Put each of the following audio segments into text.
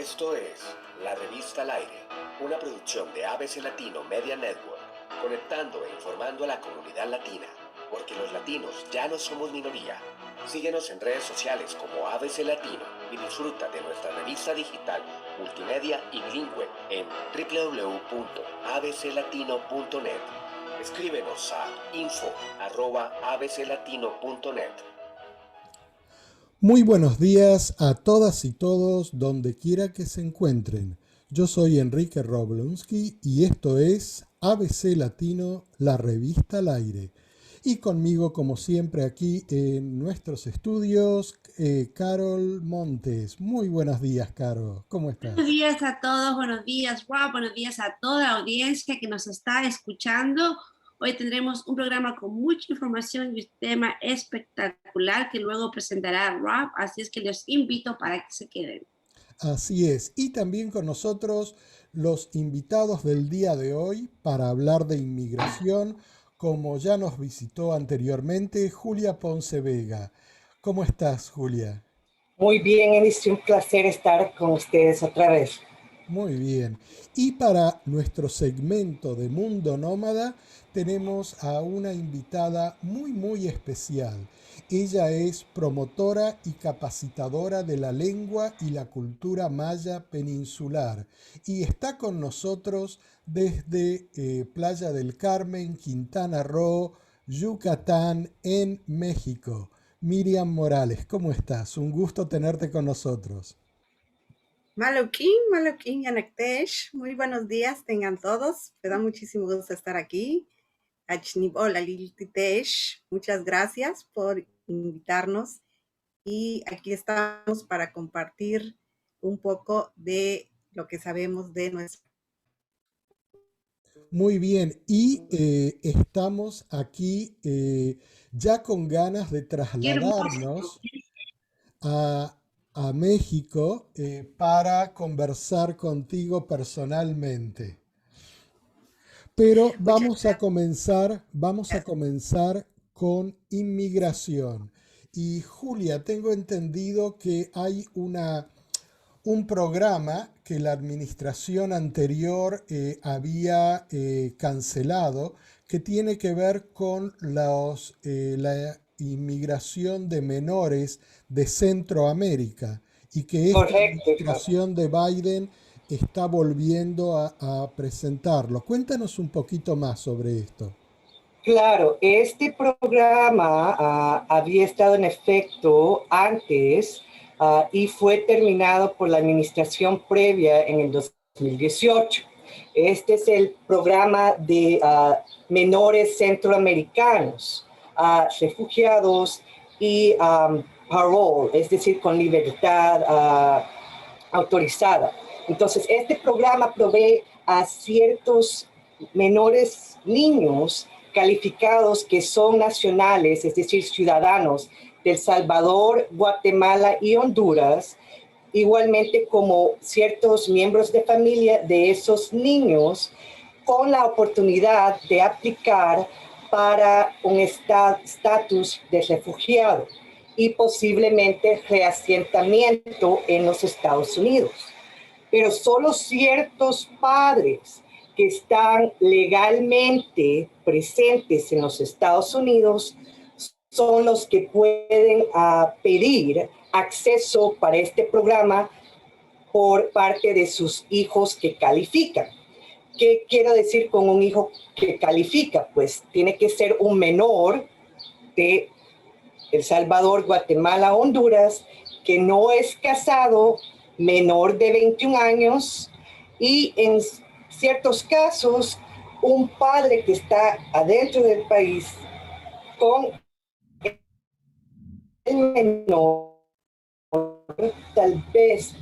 Esto es La Revista al Aire, una producción de ABC Latino Media Network, conectando e informando a la comunidad latina, porque los latinos ya no somos minoría. Síguenos en redes sociales como ABC Latino y disfruta de nuestra revista digital, multimedia y bilingüe en www.abclatino.net. Escríbenos a info@abclatino.net. Muy buenos días a todas y todos donde quiera que se encuentren. Yo soy Enrique Roblonsky y esto es ABC Latino, la revista al aire. Y conmigo, como siempre, aquí en nuestros estudios, Carol Montes. Muy buenos días, Carol. ¿Cómo Buenos estás? días a todos, buenos días, wow, buenos días a toda la audiencia que nos está escuchando. Hoy tendremos un programa con mucha información y un tema espectacular que luego presentará Rob, así es que los invito para que se queden. Así es. Y también con nosotros los invitados del día de hoy para hablar de inmigración, como ya nos visitó anteriormente Julia Ponce Vega. ¿Cómo estás, Julia? Muy bien, es un placer estar con ustedes otra vez. Muy bien. Y para nuestro segmento de Mundo Nómada tenemos a una invitada muy especial. Ella es promotora y capacitadora de la lengua y la cultura maya peninsular y está con nosotros desde Playa del Carmen, Quintana Roo, Yucatán, en México. Miriam Morales, ¿cómo estás? Un gusto tenerte con nosotros. Maloquín, Yanaktesh. Muy buenos días, tengan todos. Me da muchísimo gusto estar aquí. Achnibol Aliltitesh. Muchas gracias por invitarnos. Y aquí estamos para compartir un poco de lo que sabemos de nuestro. Muy bien, y estamos aquí ya con ganas de Qué hermoso. trasladarnos a, a México para conversar contigo personalmente. Pero Muchas vamos a gracias. comenzar con inmigración. Y Julia, tengo entendido que hay un programa que la administración anterior había cancelado que tiene que ver con la inmigración de menores de Centroamérica y que esta Correcto. administración de Biden está volviendo a presentarlo. Cuéntanos un poquito más sobre esto. Claro, este programa había estado en efecto antes y fue terminado por la administración previa en el 2018. Este es el programa de menores centroamericanos, refugiados y parole, es decir, con libertad autorizada. Entonces, este programa provee a ciertos menores niños calificados que son nacionales, es decir, ciudadanos de El Salvador, Guatemala y Honduras, igualmente como ciertos miembros de familia de esos niños, con la oportunidad de aplicar para un estatus de refugiado y posiblemente reasentamiento en los Estados Unidos. Pero solo ciertos padres que están legalmente presentes en los Estados Unidos son los que pueden pedir acceso para este programa por parte de sus hijos que califican. ¿Qué quiero decir con un hijo que califica? Pues tiene que ser un menor de El Salvador, Guatemala, Honduras, que no es casado, menor de 21 años y en ciertos casos un padre que está adentro del país con el menor, tal vez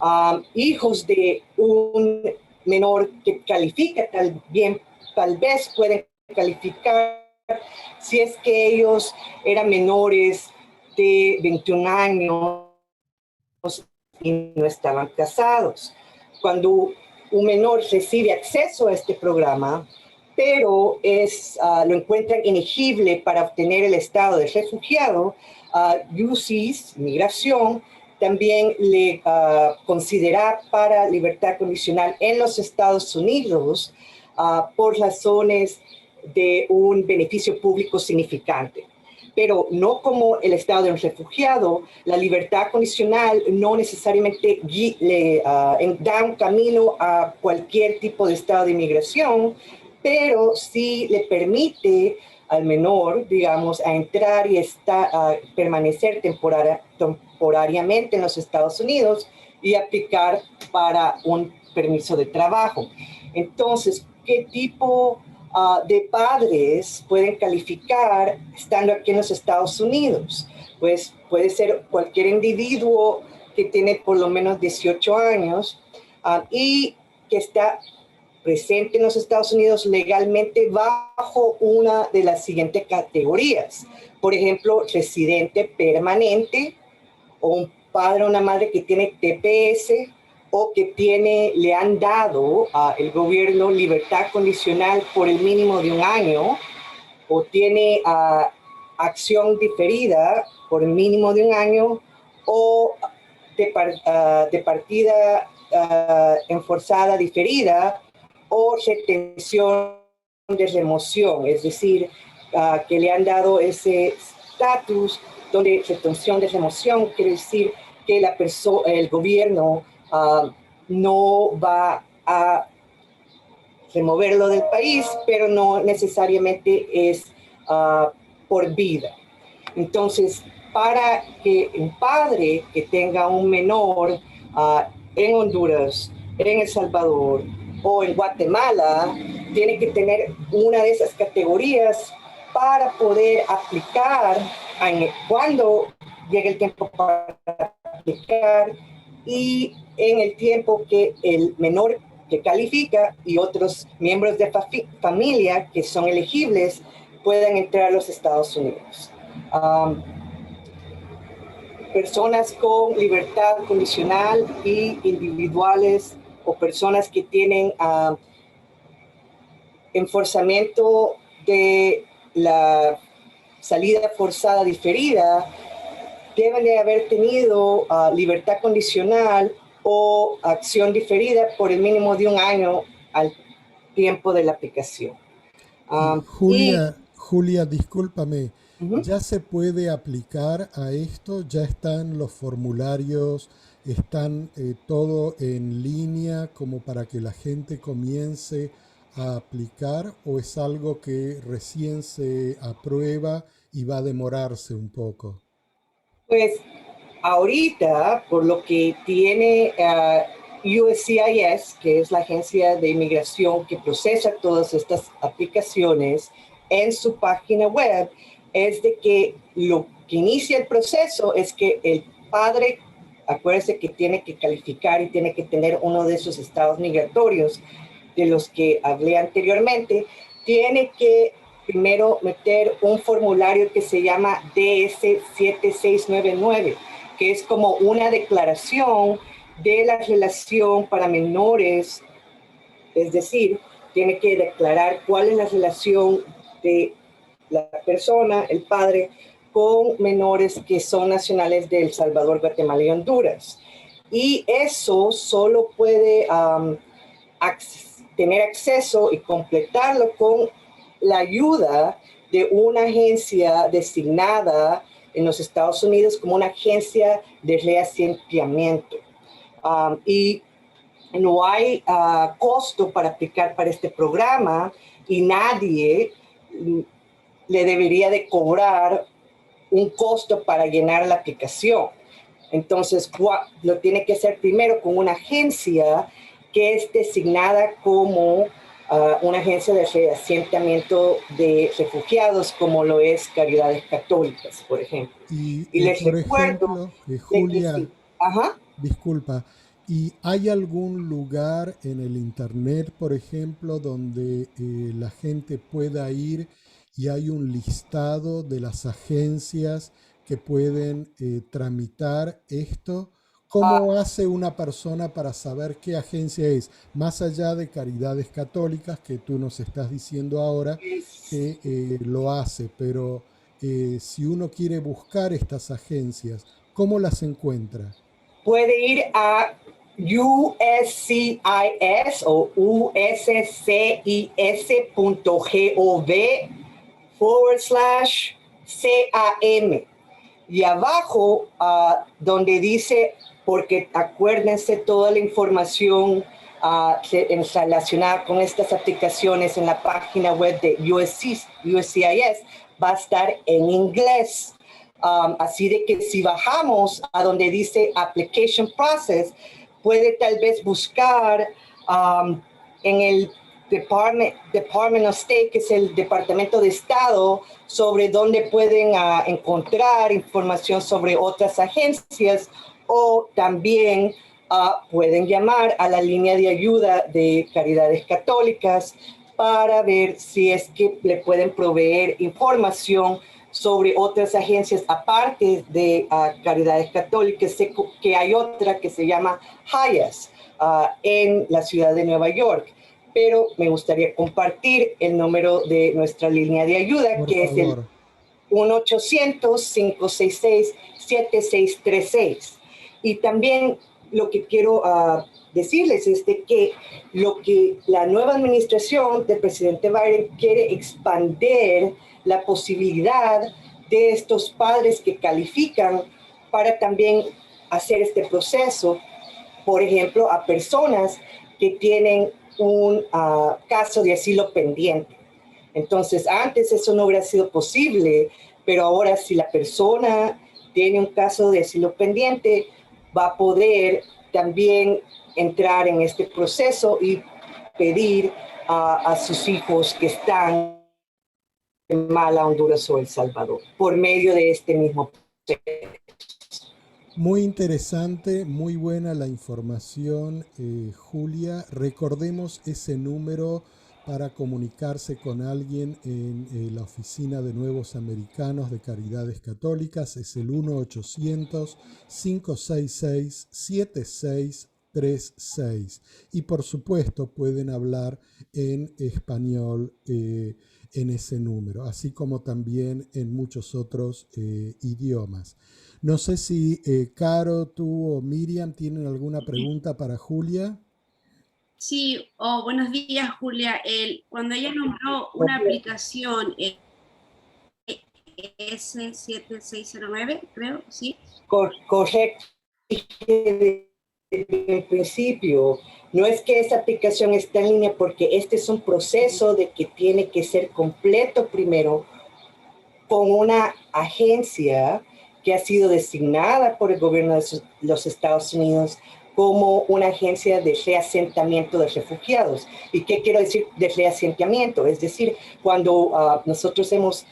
hijos de un menor que califica tal vez pueden calificar si es que ellos eran menores de 21 años y no estaban casados. Cuando un menor recibe acceso a este programa, pero lo encuentran inelegible para obtener el estado de refugiado, UCIS, Migración, también le considera para libertad condicional en los Estados Unidos por razones de un beneficio público significante. Pero no como el estado de un refugiado, la libertad condicional no necesariamente le da un camino a cualquier tipo de estado de inmigración, pero sí le permite al menor, digamos, a entrar y a permanecer temporariamente en los Estados Unidos y aplicar para un permiso de trabajo. Entonces, ¿qué tipo de padres pueden calificar estando aquí en los Estados Unidos? Pues puede ser cualquier individuo que tiene por lo menos 18 años y que está presente en los Estados Unidos legalmente bajo una de las siguientes categorías. Por ejemplo, residente permanente, o un padre o una madre que tiene TPS, o que le han dado el gobierno libertad condicional por el mínimo de un año, o tiene acción diferida por el mínimo de un año, o de partida enforzada diferida, o retención de remoción, es decir, que le han dado ese estatus donde retención de remoción quiere decir que el gobierno no va a removerlo del país, pero no necesariamente es por vida. Entonces, para que un padre que tenga un menor en Honduras, en El Salvador o en Guatemala, tiene que tener una de esas categorías para poder aplicar cuando llegue el tiempo para aplicar y en el tiempo que el menor que califica y otros miembros de familia que son elegibles puedan entrar a los Estados Unidos. Personas con libertad condicional y individuales o personas que tienen enforzamiento de la salida forzada diferida deben de haber tenido libertad condicional o acción diferida por el mínimo de un año al tiempo de la aplicación. Julia, discúlpame, Uh-huh. ¿ya se puede aplicar a esto? ¿Ya están los formularios, están todo en línea como para que la gente comience a aplicar o es algo que recién se aprueba y va a demorarse un poco? Pues ahorita, por lo que tiene USCIS, que es la agencia de inmigración que procesa todas estas aplicaciones, en su página web, es de que lo que inicia el proceso es que el padre, acuérdese que tiene que calificar y tiene que tener uno de esos estados migratorios de los que hablé anteriormente, tiene que primero meter un formulario que se llama DS-7699, que es como una declaración de la relación para menores, es decir, tiene que declarar cuál es la relación de la persona, el padre, con menores que son nacionales de El Salvador, Guatemala y Honduras. Y eso solo puede tener acceso y completarlo con la ayuda de una agencia designada en los Estados Unidos como una agencia de reasentamiento. Y no hay costo para aplicar para este programa y nadie le debería de cobrar un costo para llenar la aplicación. Entonces, lo tiene que hacer primero con una agencia que es designada como una agencia de reasentamiento de refugiados, como lo es Caridades Católicas, por ejemplo. Y les por recuerdo ejemplo, Julia, sí. Ajá. disculpa, ¿y hay algún lugar en el internet, por ejemplo, donde la gente pueda ir y hay un listado de las agencias que pueden tramitar esto? ¿Cómo hace una persona para saber qué agencia es? Más allá de Caridades Católicas, que tú nos estás diciendo ahora que lo hace, pero si uno quiere buscar estas agencias, ¿cómo las encuentra? puede ir a USCIS o uscis.gov/CAM. Y abajo, donde dice, porque acuérdense toda la información relacionada con estas aplicaciones en la página web de USCIS va a estar en inglés. Así de que si bajamos a donde dice Application Process, puede tal vez buscar en el Department of State, que es el Departamento de Estado, sobre dónde pueden encontrar información sobre otras agencias, o también pueden llamar a la línea de ayuda de Caridades Católicas para ver si es que le pueden proveer información sobre otras agencias aparte de Caridades Católicas. Sé que hay otra que se llama HIAS en la ciudad de Nueva York, pero me gustaría compartir el número de nuestra línea de ayuda, Por que favor. es el 1-800-566-7636. Y también lo que quiero decirles es de que lo que la nueva administración del presidente Biden quiere expandir la posibilidad de estos padres que califican para también hacer este proceso, por ejemplo, a personas que tienen un caso de asilo pendiente. Entonces, antes eso no hubiera sido posible, pero ahora si la persona tiene un caso de asilo pendiente, va a poder también entrar en este proceso y pedir a sus hijos que están en Guatemala, Honduras o El Salvador, por medio de este mismo proceso. Muy interesante, muy buena la información, Julia. Recordemos ese número para comunicarse con alguien en la Oficina de Nuevos Americanos de Caridades Católicas. Es el 1-800-566-7636. Y por supuesto pueden hablar en español en ese número, así como también en muchos otros idiomas. No sé si Caro, tú o Miriam tienen alguna pregunta para Julia. Sí, buenos días, Julia. Cuando ella nombró una aplicación S7609, creo, ¿sí? Correcto. En principio, no es que esa aplicación esté en línea, porque este es un proceso de que tiene que ser completo primero con una agencia que ha sido designada por el gobierno de los Estados Unidos como una agencia de reasentamiento de refugiados. ¿Y qué quiero decir de reasentamiento? Es decir, cuando nosotros hemos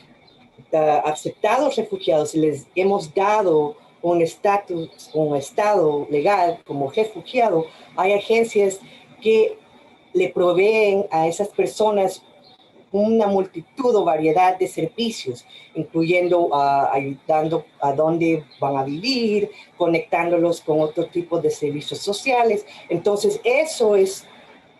aceptado refugiados y les hemos dado un estatus, un estado legal como refugiado, hay agencias que le proveen a esas personas una multitud o variedad de servicios, incluyendo ayudando a dónde van a vivir, conectándolos con otro tipo de servicios sociales. Entonces, eso es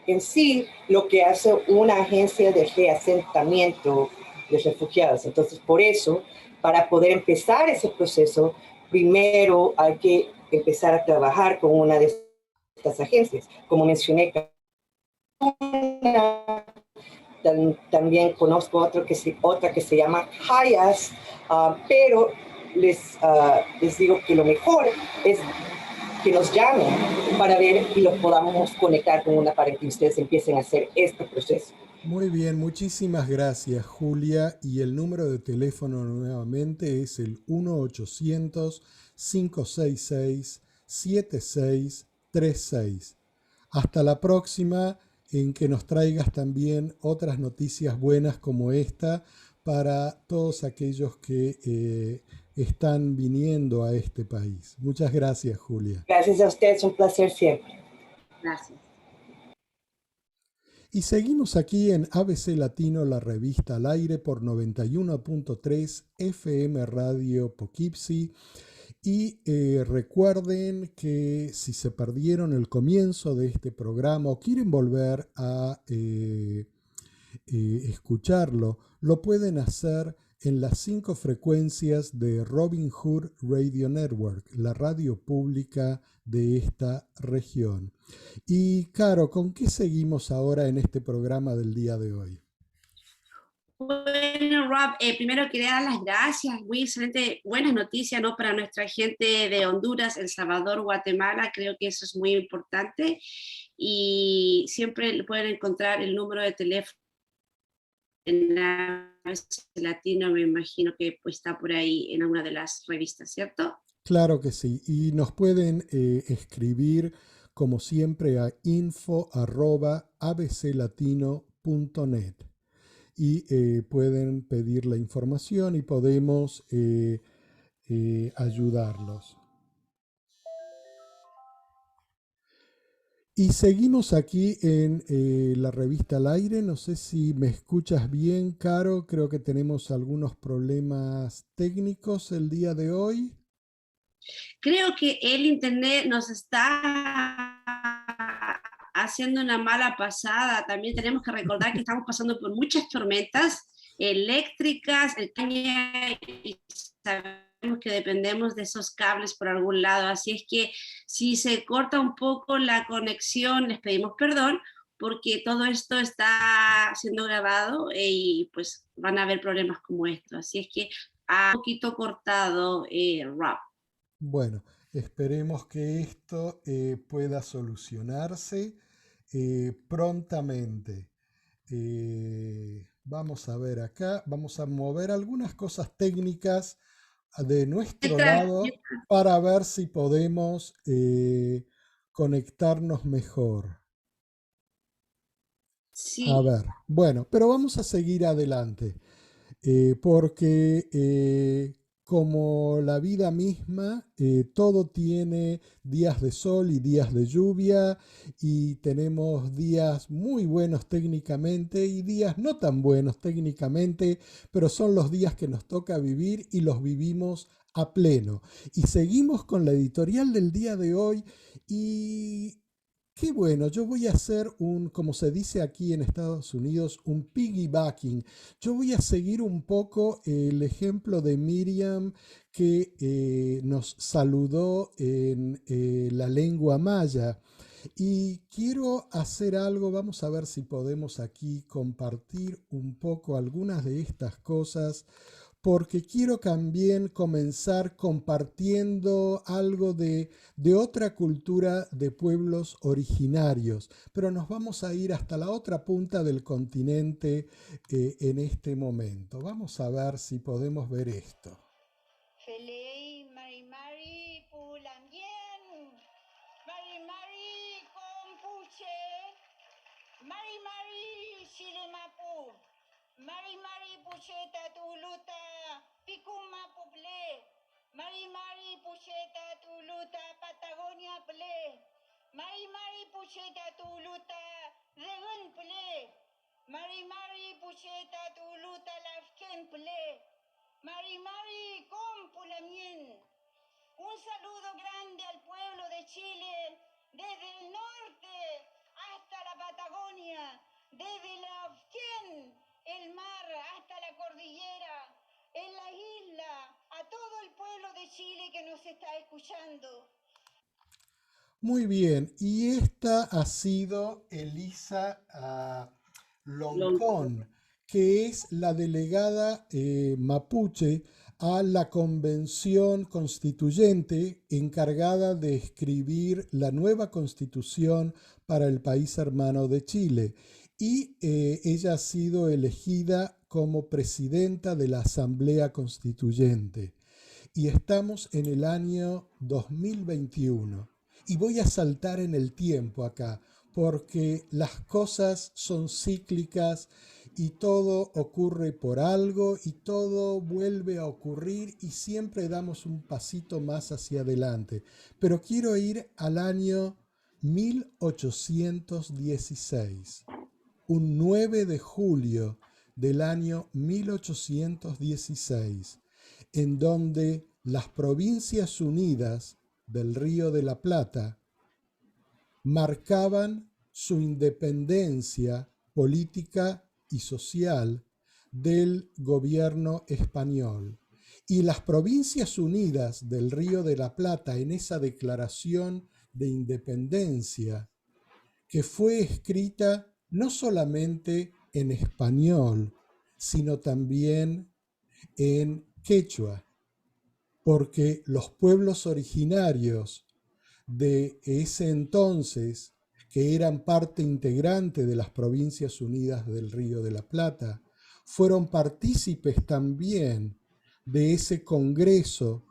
en sí lo que hace una agencia de reasentamiento de refugiados. Entonces, por eso, para poder empezar ese proceso, primero hay que empezar a trabajar con una de estas agencias. Como mencioné, también conozco otra que se llama HIAS, pero les digo que lo mejor es que nos llamen para ver y los podamos conectar con una para que ustedes empiecen a hacer este proceso. Muy bien, muchísimas gracias, Julia. Y el número de teléfono nuevamente es el 1-800-566-7636. Hasta la próxima, en que nos traigas también otras noticias buenas como esta para todos aquellos que están viniendo a este país. Muchas gracias, Julia. Gracias a ustedes, un placer siempre. Gracias. Y seguimos aquí en ABC Latino, la revista al aire por 91.3 FM Radio Poughkeepsie. Y recuerden que si se perdieron el comienzo de este programa o quieren volver a escucharlo, lo pueden hacer en las 5 frecuencias de Robin Hood Radio Network, la radio pública de esta región. Y Caro, ¿con qué seguimos ahora en este programa del día de hoy? Bueno, Rob, primero quería dar las gracias, muy excelente, buenas noticias, ¿no? Para nuestra gente de Honduras, El Salvador, Guatemala, creo que eso es muy importante y siempre pueden encontrar el número de teléfono en la Latino, me imagino que pues, está por ahí en alguna de las revistas, ¿cierto? Claro que sí, y nos pueden escribir como siempre a info@abclatino.net y pueden pedir la información y podemos ayudarlos. Y seguimos aquí en la revista Al Aire. No sé si me escuchas bien, Caro. Creo que tenemos algunos problemas técnicos el día de hoy. Creo que el Internet nos está haciendo una mala pasada. También tenemos que recordar que estamos pasando por muchas tormentas eléctricas, y sabemos que dependemos de esos cables por algún lado. Así es que si se corta un poco la conexión, les pedimos perdón porque todo esto está siendo grabado y pues van a haber problemas como esto. Así es que ha un poquito cortado, Rob. Bueno, esperemos que esto pueda solucionarse prontamente. Vamos a ver acá, vamos a mover algunas cosas técnicas de nuestro lado para ver si podemos conectarnos mejor. Sí. A ver, bueno, pero vamos a seguir adelante, porque como la vida misma, todo tiene días de sol y días de lluvia, y tenemos días muy buenos técnicamente y días no tan buenos técnicamente, pero son los días que nos toca vivir y los vivimos a pleno. Y seguimos con la editorial del día de hoy y qué bueno, yo voy a hacer como se dice aquí en Estados Unidos, un piggybacking. Yo voy a seguir un poco el ejemplo de Miriam que nos saludó en la lengua maya. Y quiero hacer algo, vamos a ver si podemos aquí compartir un poco algunas de estas cosas, porque quiero también comenzar compartiendo algo de otra cultura de pueblos originarios, pero nos vamos a ir hasta la otra punta del continente en este momento. Vamos a ver si podemos ver esto. Felei Mari Pulamien, Mari Compuche, Mari Shilemapu, Mari Pucheta Tuluta, Picuma Puple, Mari Pucheta Tuluta, Patagonia Ple, Mari Pucheta Tuluta, Regun Ple, Mari Pucheta Tuluta, Lafken Ple. Mari Compulamien. Un saludo grande al pueblo de Chile, desde el norte hasta la Patagonia, desde la Ofquén, el mar hasta la cordillera, en la isla, a todo el pueblo de Chile que nos está escuchando. Muy bien, y esta ha sido Elisa Loncón, que es la delegada mapuche a la Convención Constituyente encargada de escribir la nueva constitución para el país hermano de Chile. Y ella ha sido elegida como presidenta de la Asamblea Constituyente. Y estamos en el año 2021. Y voy a saltar en el tiempo acá, porque las cosas son cíclicas y todo ocurre por algo y todo vuelve a ocurrir y siempre damos un pasito más hacia adelante. Pero quiero ir al año 1816, un 9 de julio del año 1816, en donde las Provincias Unidas del Río de la Plata marcaban su independencia política y social del gobierno español. Y las Provincias Unidas del Río de la Plata, en esa declaración de independencia, que fue escrita no solamente en español, sino también en quechua, porque los pueblos originarios de ese entonces, que eran parte integrante de las Provincias Unidas del Río de la Plata, fueron partícipes también de ese congreso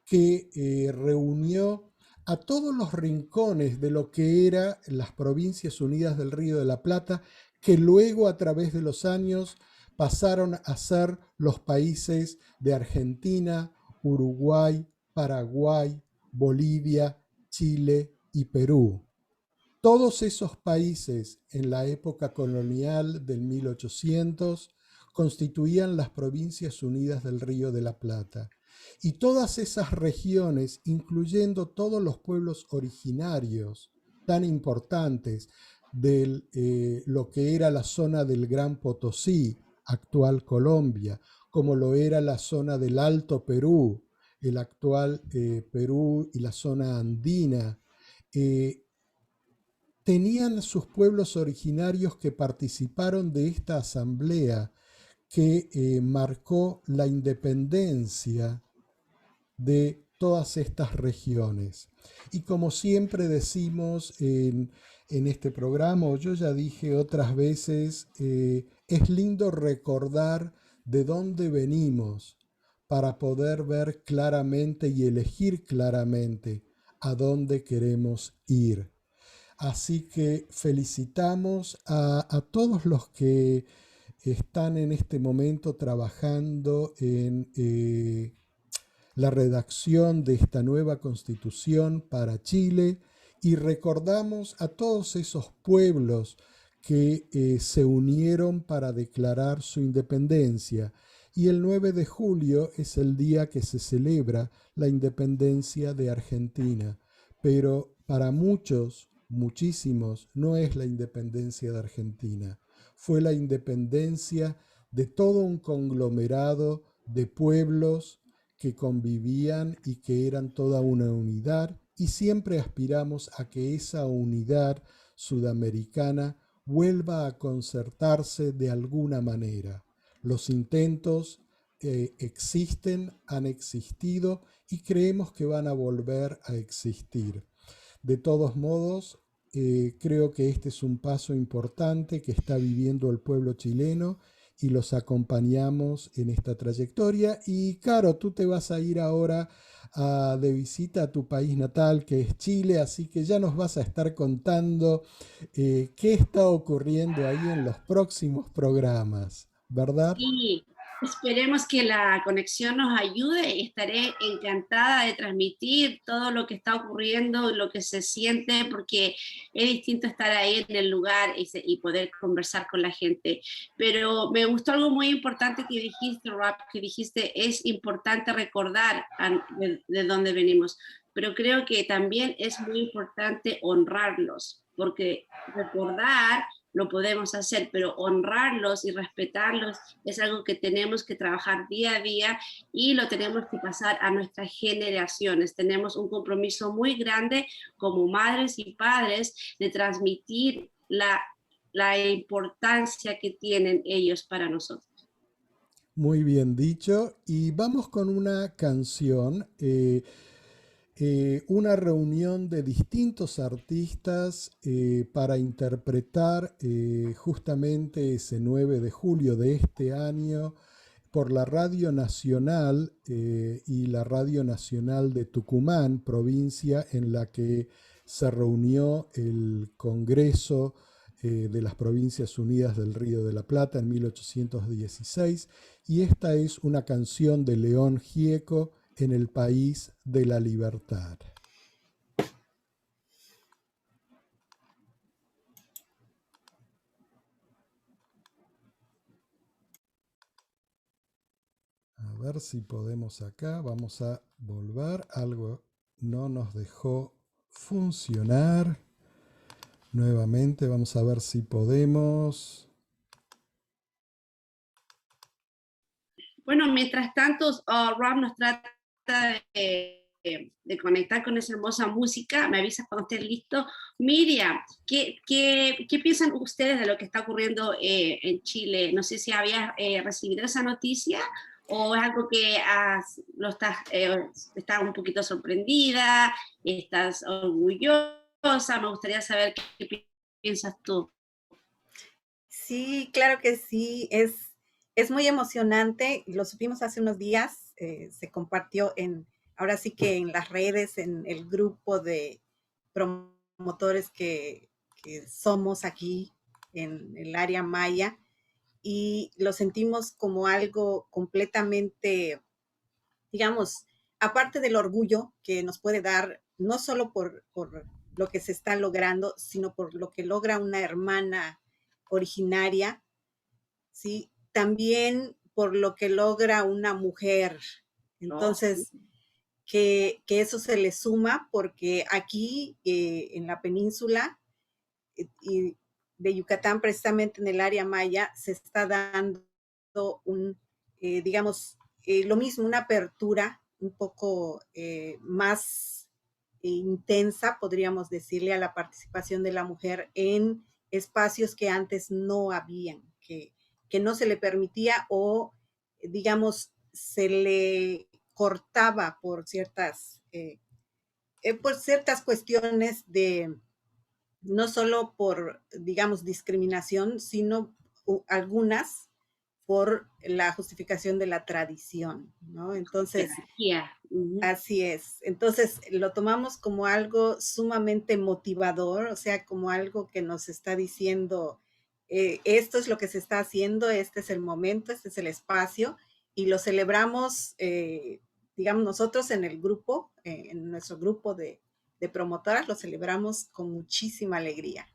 que reunió a todos los rincones de lo que eran las Provincias Unidas del Río de la Plata, que luego a través de los años pasaron a ser los países de Argentina, Uruguay, Paraguay, Bolivia, Chile y Perú. Todos esos países en la época colonial del 1800 constituían las Provincias Unidas del Río de la Plata. Y todas esas regiones, incluyendo todos los pueblos originarios tan importantes de lo que era la zona del Gran Potosí, actual Colombia, como lo era la zona del Alto Perú, el actual Perú y la zona andina, tenían sus pueblos originarios que participaron de esta asamblea que marcó la independencia de todas estas regiones. Y como siempre decimos en este programa, o yo ya dije otras veces, es lindo recordar de dónde venimos para poder ver claramente y elegir claramente a dónde queremos ir. Así que felicitamos a todos los que están en este momento trabajando en la redacción de esta nueva constitución para Chile y recordamos a todos esos pueblos que se unieron para declarar su independencia. Y el 9 de julio es el día que se celebra la independencia de Argentina. Pero para muchos, muchísimos, no es la independencia de Argentina. Fue la independencia de todo un conglomerado de pueblos que convivían y que eran toda una unidad, y siempre aspiramos a que esa unidad sudamericana vuelva a concertarse de alguna manera. Los intentos existen, han existido y creemos que van a volver a existir. De todos modos, creo que este es un paso importante que está viviendo el pueblo chileno y los acompañamos en esta trayectoria. Y Caro, tú te vas a ir ahora de visita a tu país natal, que es Chile, así que ya nos vas a estar contando qué está ocurriendo ahí en los próximos programas, ¿verdad? Sí, esperemos que la conexión nos ayude y estaré encantada de transmitir todo lo que está ocurriendo, lo que se siente, porque es distinto estar ahí en el lugar y poder conversar con la gente. Pero me gustó algo muy importante que dijiste, Rob, que dijiste, es importante recordar de dónde venimos, pero creo que también es muy importante honrarlos, porque recordar lo podemos hacer, pero honrarlos y respetarlos es algo que tenemos que trabajar día a día y lo tenemos que pasar a nuestras generaciones. Tenemos un compromiso muy grande como madres y padres de transmitir la importancia que tienen ellos para nosotros. Muy bien dicho. Y vamos con una canción. Una reunión de distintos artistas para interpretar justamente ese 9 de julio de este año por la Radio Nacional y la Radio Nacional de Tucumán, provincia en la que se reunió el Congreso de las Provincias Unidas del Río de la Plata en 1816, y esta es una canción de León Gieco, En el País de la Libertad. A ver si podemos acá, vamos a volver, algo no nos dejó funcionar. Nuevamente vamos a ver si podemos. Bueno, mientras tanto, Rob nos trata de conectar con esa hermosa música. Me avisas cuando estés listo. Miriam, ¿qué piensan ustedes de lo que está ocurriendo en Chile? No sé si habías recibido esa noticia o es algo que estás un poquito sorprendida, estás orgullosa. Me gustaría saber qué piensas tú. Sí, claro que sí, es muy emocionante. Lo supimos hace unos días, se compartió ahora sí que en las redes, en el grupo de promotores que somos aquí en el área maya, y lo sentimos como algo completamente, digamos, aparte del orgullo que nos puede dar, no solo por lo que se está logrando, sino por lo que logra una hermana originaria, ¿sí? También por lo que logra una mujer. Entonces, que eso se le suma porque aquí en la península y de Yucatán, precisamente en el área maya, se está dando digamos, lo mismo, una apertura un poco más intensa, podríamos decirle, a la participación de la mujer en espacios que antes no habían, que no se le permitía o, digamos, se le cortaba por ciertas cuestiones de, no solo por, digamos, discriminación, sino algunas por la justificación de la tradición, ¿no? Entonces, así es. Entonces, lo tomamos como algo sumamente motivador, o sea, como algo que nos está diciendo, esto es lo que se está haciendo, este es el momento, este es el espacio, y lo celebramos, digamos, nosotros en el grupo, en nuestro grupo de promotoras, lo celebramos con muchísima alegría.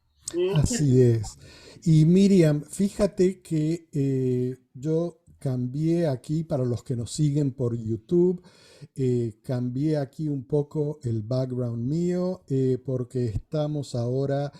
Así es. Y Miriam, fíjate que yo cambié aquí, para los que nos siguen por YouTube, cambié aquí un poco el background mío porque estamos ahora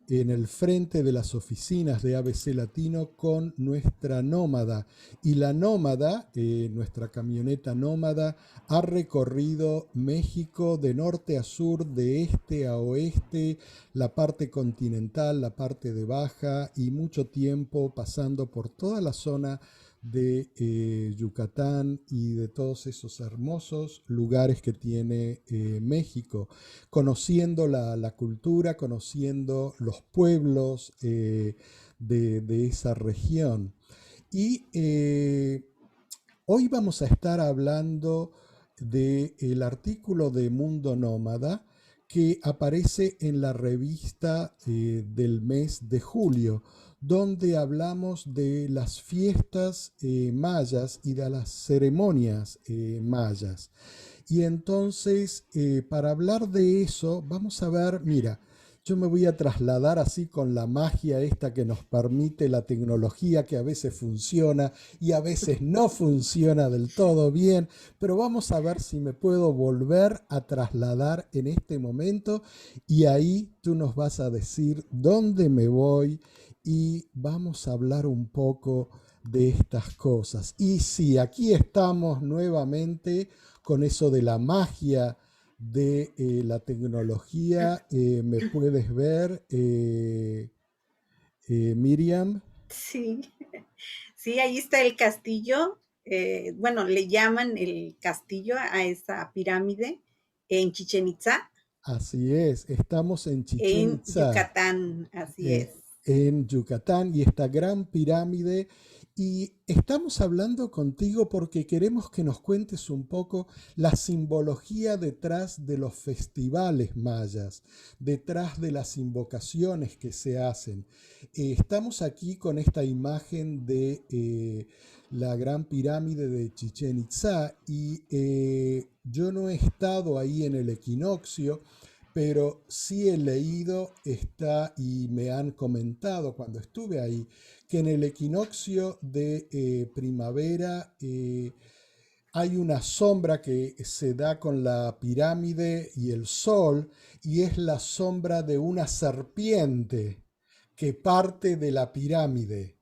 en el frente de las oficinas de ABC Latino con nuestra nómada. Y la nómada, nuestra camioneta nómada, ha recorrido México de norte a sur, de este a oeste, la parte continental, la parte de baja y mucho tiempo pasando por toda la zona de Yucatán y de todos esos hermosos lugares que tiene México, conociendo la cultura, conociendo los pueblos de esa región. Y hoy vamos a estar hablando del artículo de Mundo Nómada que aparece en la revista del mes de julio, donde hablamos de las fiestas mayas y de las ceremonias mayas. Y entonces, para hablar de eso, vamos a ver, mira, yo me voy a trasladar así con la magia esta que nos permite la tecnología, que a veces funciona y a veces no funciona del todo bien, pero vamos a ver si me puedo volver a trasladar en este momento y ahí tú nos vas a decir dónde me voy y vamos a hablar un poco de estas cosas. Y sí, aquí estamos nuevamente con eso de la magia de la tecnología. ¿Me puedes ver, Miriam? Sí, sí, ahí está el castillo. Bueno, le llaman el castillo a esa pirámide en Chichen Itza, Así es, estamos en Chichén en Itzá, Yucatán, así es. en Yucatán, y esta gran pirámide. Y estamos hablando contigo porque queremos que nos cuentes un poco la simbología detrás de los festivales mayas, detrás de las invocaciones que se hacen. Estamos aquí con esta imagen de la gran pirámide de Chichén Itzá y yo no he estado ahí en el equinoccio, pero sí he leído, está y me han comentado cuando estuve ahí, que en el equinoccio de primavera hay una sombra que se da con la pirámide y el sol, y es la sombra de una serpiente que parte de la pirámide.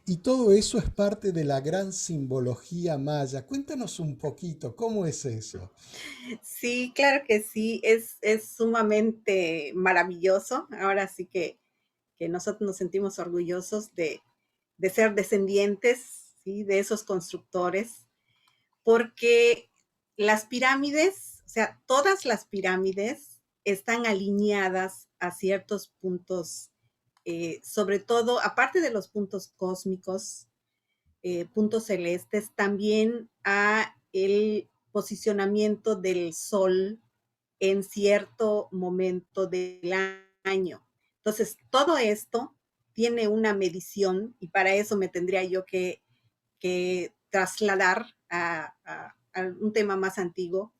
Y todo eso es parte de la gran simbología maya. Cuéntanos un poquito, ¿cómo es eso? Sí, claro que sí, es sumamente maravilloso. Ahora sí que nosotros nos sentimos orgullosos de ser descendientes, ¿sí? De esos constructores, porque las pirámides, o sea, todas las pirámides están alineadas a ciertos puntos, sobre todo, aparte de los puntos cósmicos, puntos celestes, también a el posicionamiento del sol en cierto momento del año. Entonces, todo esto tiene una medición y para eso me tendría yo que trasladar a un tema más antiguo,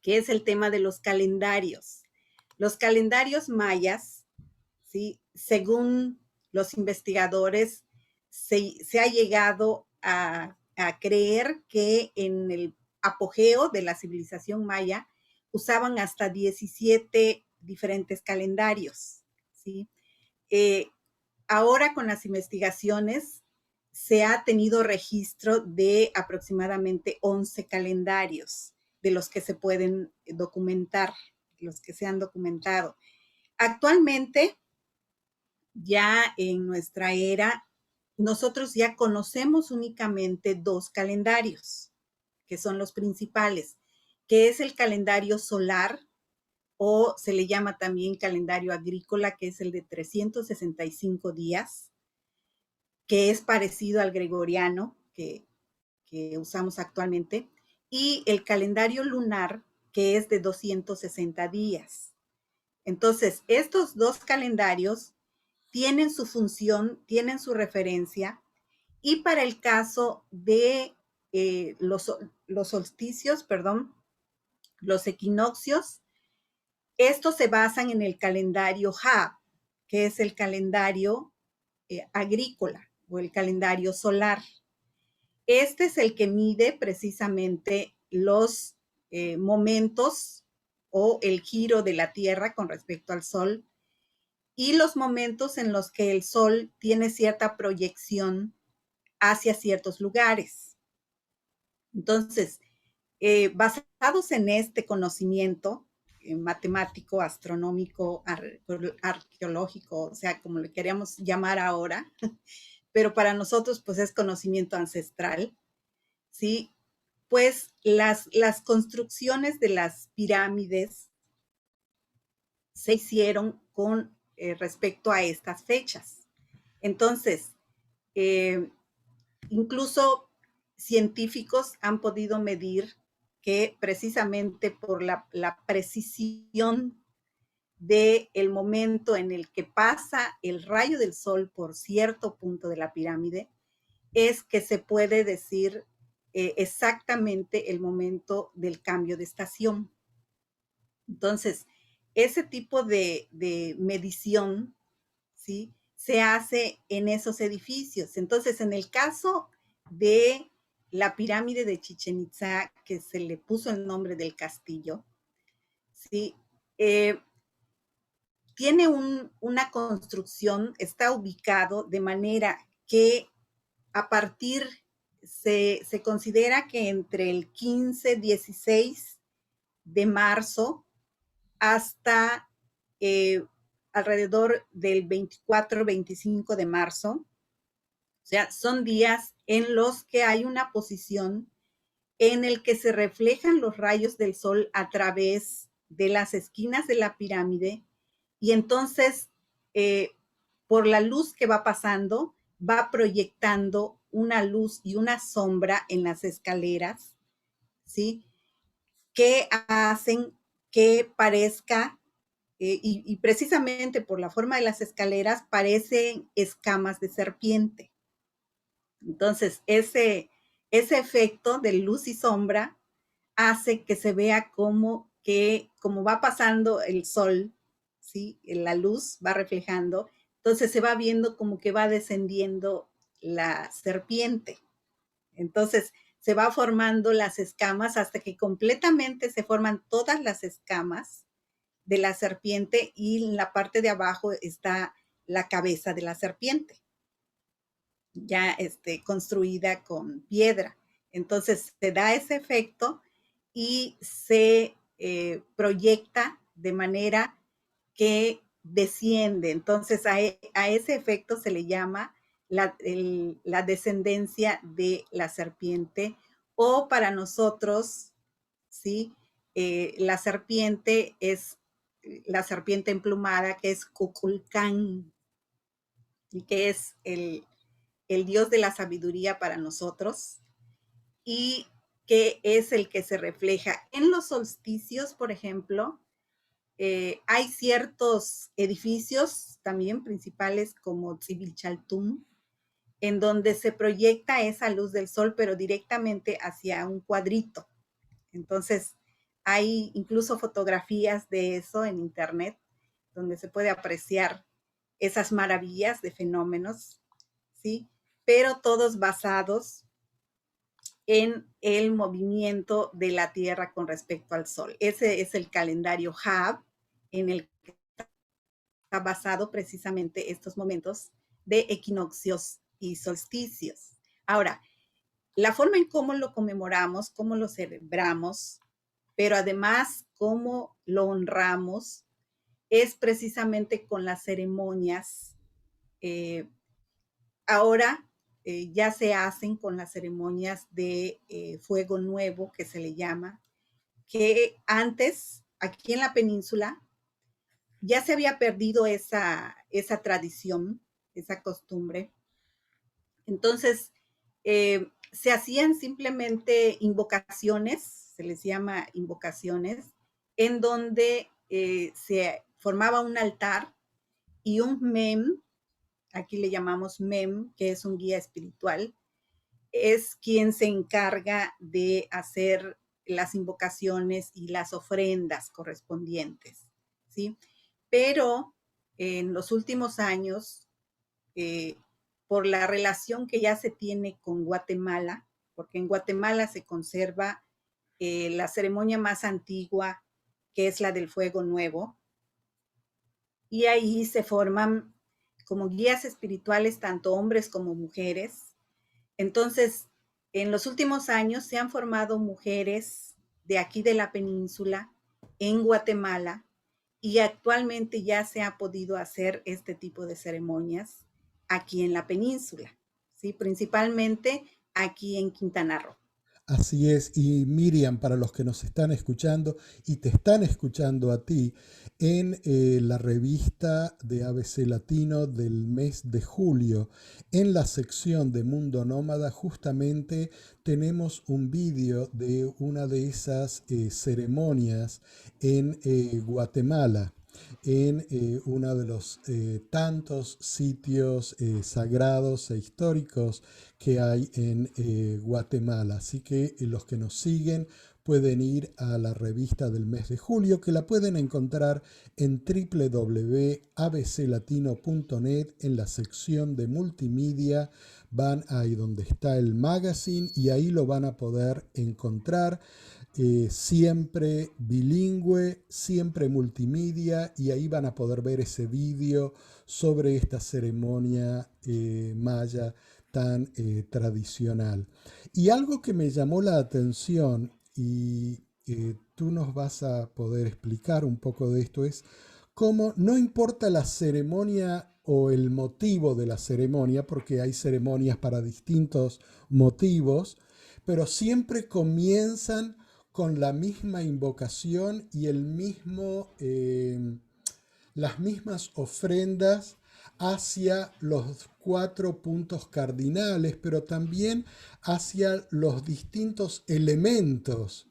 que es el tema de los calendarios. Los calendarios mayas, ¿sí? Según los investigadores, se ha llegado a creer que en el apogeo de la civilización maya usaban hasta 17 diferentes calendarios, ¿sí? Eh, Ahora con las investigaciones se ha tenido registro de aproximadamente 11 calendarios de los que se pueden documentar, los que se han documentado. Actualmente, ya en nuestra era, nosotros ya conocemos únicamente 2 calendarios, que son los principales, que es el calendario solar o se le llama también calendario agrícola, que es el de 365 días, que es parecido al gregoriano que usamos actualmente, y el calendario lunar, que es de 260 días. Entonces, estos dos calendarios tienen su función, tienen su referencia, y para el caso de los solsticios, perdón, los equinoccios, estos se basan en el calendario Ha, que es el calendario agrícola o el calendario solar. Este es el que mide precisamente los momentos o el giro de la Tierra con respecto al Sol y los momentos en los que el Sol tiene cierta proyección hacia ciertos lugares. Entonces, basados en este conocimiento matemático, astronómico, arqueológico, o sea, como le queríamos llamar ahora, pero para nosotros pues es conocimiento ancestral, ¿sí? Pues las construcciones de las pirámides se hicieron con respecto a estas fechas. Entonces, incluso científicos han podido medir que precisamente por la precisión del momento en el que pasa el rayo del sol por cierto punto de la pirámide, es que se puede decir exactamente el momento del cambio de estación. Entonces, ese tipo de medición, ¿sí? Se hace en esos edificios. Entonces, en el caso de la pirámide de Chichén Itzá, que se le puso el nombre del castillo, ¿sí? Tiene una construcción, está ubicado de manera que a partir, se considera que entre el 15-16 de marzo hasta alrededor del 24-25 de marzo, o sea, son días en los que hay una posición en el que se reflejan los rayos del sol a través de las esquinas de la pirámide y entonces por la luz que va pasando va proyectando una luz y una sombra en las escaleras, ¿sí? Que hacen que parezca, y precisamente por la forma de las escaleras, parecen escamas de serpiente. Entonces, ese efecto de luz y sombra hace que se vea como va pasando el sol, ¿sí? La luz va reflejando, entonces se va viendo como que va descendiendo la serpiente. Entonces se va formando las escamas hasta que completamente se forman todas las escamas de la serpiente y en la parte de abajo está la cabeza de la serpiente. ya construida con piedra. Entonces se da ese efecto y se proyecta de manera que desciende. Entonces a ese efecto se le llama la descendencia de la serpiente, o para nosotros, ¿sí? La serpiente es la serpiente emplumada, que es Kukulcán, y que es el dios de la sabiduría para nosotros, y que es el que se refleja en los solsticios, por ejemplo. Hay ciertos edificios también principales como Tzipilchaltún, en donde se proyecta esa luz del sol, pero directamente hacia un cuadrito. Entonces, hay incluso fotografías de eso en internet, donde se puede apreciar esas maravillas de fenómenos, ¿sí? Pero todos basados en el movimiento de la Tierra con respecto al Sol. Ese es el calendario Hab, en el que está basado precisamente estos momentos de equinoccios y solsticios. Ahora, la forma en cómo lo conmemoramos, cómo lo celebramos, pero además cómo lo honramos, es precisamente con las ceremonias. Ahora ya se hacen con las ceremonias de fuego nuevo, que se le llama, que antes, aquí en la península, ya se había perdido esa tradición, esa costumbre. Entonces, se hacían simplemente invocaciones, se les llama invocaciones, en donde se formaba un altar y un mem, aquí le llamamos mem, que es un guía espiritual, es quien se encarga de hacer las invocaciones y las ofrendas correspondientes, ¿sí? Pero en los últimos años, por la relación que ya se tiene con Guatemala, porque en Guatemala se conserva la ceremonia más antigua, que es la del Fuego Nuevo, y ahí se forman como guías espirituales tanto hombres como mujeres. Entonces, en los últimos años se han formado mujeres de aquí de la península en Guatemala, y actualmente ya se ha podido hacer este tipo de ceremonias aquí en la península, ¿sí? Principalmente aquí en Quintana Roo. Así es, y Miriam, para los que nos están escuchando y te están escuchando a ti, en la revista de ABC Latino del mes de julio, en la sección de Mundo Nómada, justamente tenemos un vídeo de una de esas ceremonias en Guatemala, en uno de los tantos sitios sagrados e históricos que hay en Guatemala. Así que los que nos siguen pueden ir a la revista del mes de julio, que la pueden encontrar en www.abclatino.net en la sección de multimedia. Van ahí donde está el magazine y ahí lo van a poder encontrar. Siempre bilingüe, siempre multimedia, y ahí van a poder ver ese vídeo sobre esta ceremonia maya tan tradicional. Y algo que me llamó la atención, y tú nos vas a poder explicar un poco de esto, es cómo no importa la ceremonia o el motivo de la ceremonia, porque hay ceremonias para distintos motivos, pero siempre comienzan con la misma invocación y el mismo, las mismas ofrendas hacia los 4 puntos cardinales, pero también hacia los distintos elementos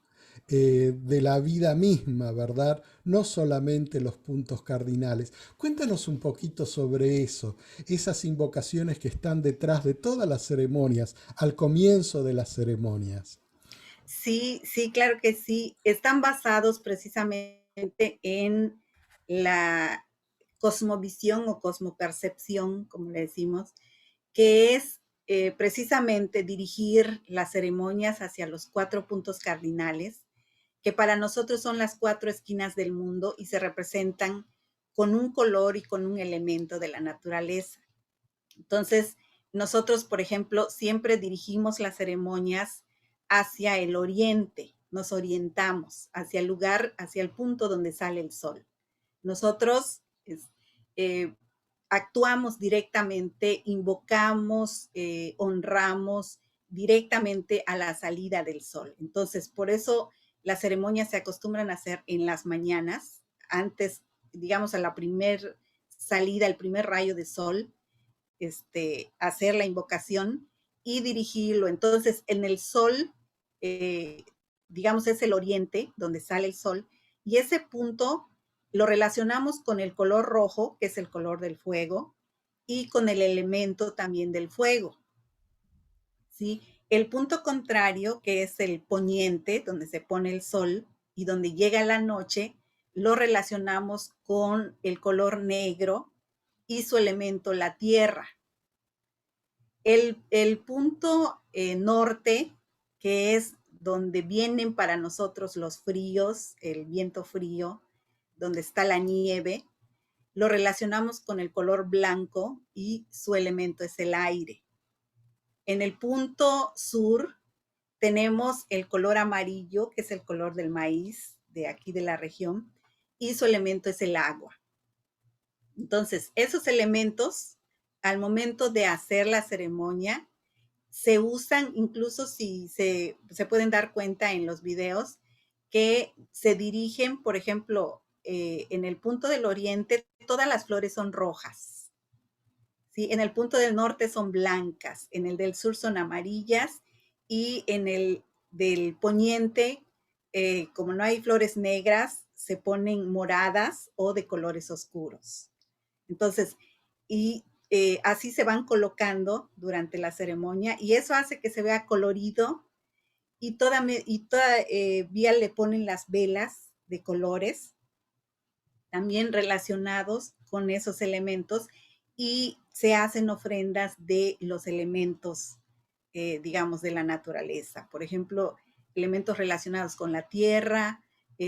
de la vida misma, ¿verdad? No solamente los puntos cardinales. Cuéntanos un poquito sobre eso, esas invocaciones que están detrás de todas las ceremonias, al comienzo de las ceremonias. Sí, sí, claro que sí. Están basados precisamente en la cosmovisión o cosmopercepción, como le decimos, que es precisamente dirigir las ceremonias hacia los 4 puntos cardinales, que para nosotros son las 4 esquinas del mundo y se representan con un color y con un elemento de la naturaleza. Entonces, nosotros, por ejemplo, siempre dirigimos las ceremonias hacia el oriente, nos orientamos hacia el lugar, hacia el punto donde sale el sol. Nosotros eh, actuamos directamente, invocamos, honramos directamente a la salida del sol. Entonces, por eso las ceremonias se acostumbran a hacer en las mañanas, antes, digamos, a la primer salida, el primer rayo de sol, hacer la invocación y dirigirlo. Entonces, en el sol, digamos, es el oriente, donde sale el sol, y ese punto lo relacionamos con el color rojo, que es el color del fuego, y con el elemento también del fuego, ¿sí? El punto contrario, que es el poniente, donde se pone el sol y donde llega la noche, lo relacionamos con el color negro y su elemento, la tierra. El punto norte, que es donde vienen para nosotros los fríos, el viento frío, donde está la nieve, lo relacionamos con el color blanco y su elemento es el aire. En el punto sur tenemos el color amarillo, que es el color del maíz de aquí de la región, y su elemento es el agua. Entonces, esos elementos, al momento de hacer la ceremonia, se usan, incluso si se pueden dar cuenta en los videos, que se dirigen, por ejemplo, en el punto del oriente, todas las flores son rojas, ¿sí? En el punto del norte son blancas, en el del sur son amarillas, y en el del poniente, como no hay flores negras, se ponen moradas o de colores oscuros. Entonces, y así se van colocando durante la ceremonia, y eso hace que se vea colorido, y todavía le ponen las velas de colores, también relacionados con esos elementos, y se hacen ofrendas de los elementos, digamos, de la naturaleza. Por ejemplo, elementos relacionados con la tierra,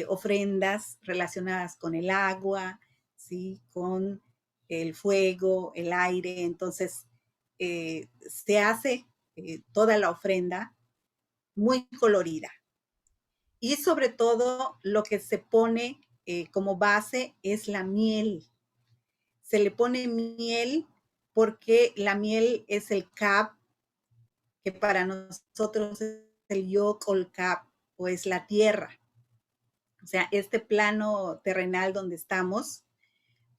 ofrendas relacionadas con el agua, ¿sí? Con el fuego, el aire. Entonces, se hace toda la ofrenda muy colorida. Y sobre todo, lo que se pone como base es la miel. Se le pone miel porque la miel es el kap, que para nosotros es el yokol kap, o es la tierra. O sea, este plano terrenal donde estamos,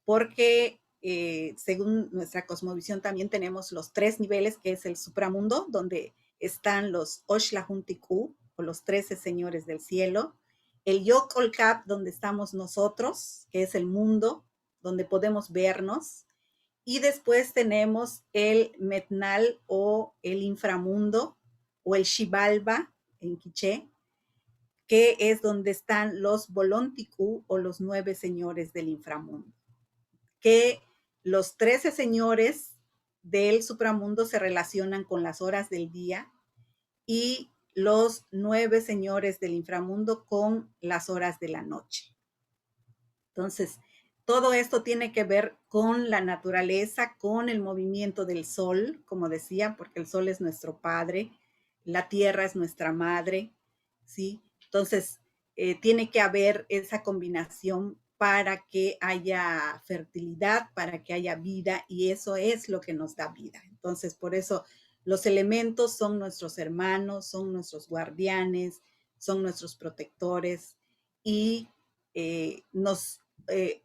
porque según nuestra cosmovisión también tenemos los 3 niveles, que es el supramundo, donde están los Oxlajuntlicú, o los 13 señores del cielo, el Yocolcap, donde estamos nosotros, que es el mundo, donde podemos vernos, y después tenemos el Metnal, o el inframundo, o el Xibalba en quiché, que es donde están los Bolonticú, o los 9 señores del inframundo. Que los 13 señores del supramundo se relacionan con las horas del día, y los 9 señores del inframundo con las horas de la noche. Entonces, todo esto tiene que ver con la naturaleza, con el movimiento del sol, como decía, porque el sol es nuestro padre, la tierra es nuestra madre, ¿sí? Entonces, tiene que haber esa combinación para que haya fertilidad, para que haya vida, y eso es lo que nos da vida. Entonces, por eso los elementos son nuestros hermanos, son nuestros guardianes, son nuestros protectores, y nos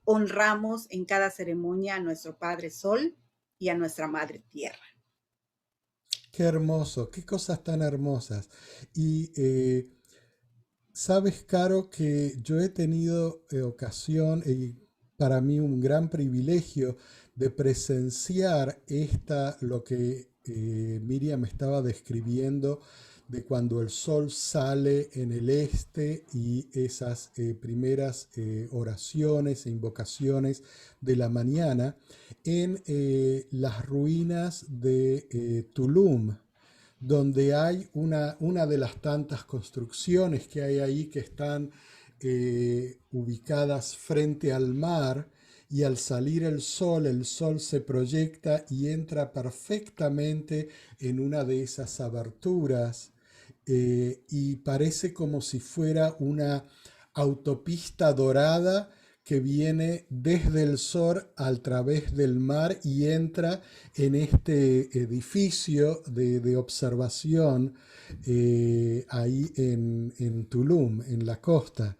honramos en cada ceremonia a nuestro Padre Sol y a nuestra Madre Tierra. Qué hermoso, qué cosas tan hermosas. Y sabes, Caro, que yo he tenido ocasión y para mí un gran privilegio de presenciar lo que Miriam estaba describiendo, de cuando el sol sale en el este y esas primeras oraciones e invocaciones de la mañana en las ruinas de Tulum, donde hay una de las tantas construcciones que hay ahí que están ubicadas frente al mar, y al salir el sol se proyecta y entra perfectamente en una de esas aberturas y parece como si fuera una autopista dorada que viene desde el sol a través del mar y entra en este edificio de observación ahí en Tulum, en la costa,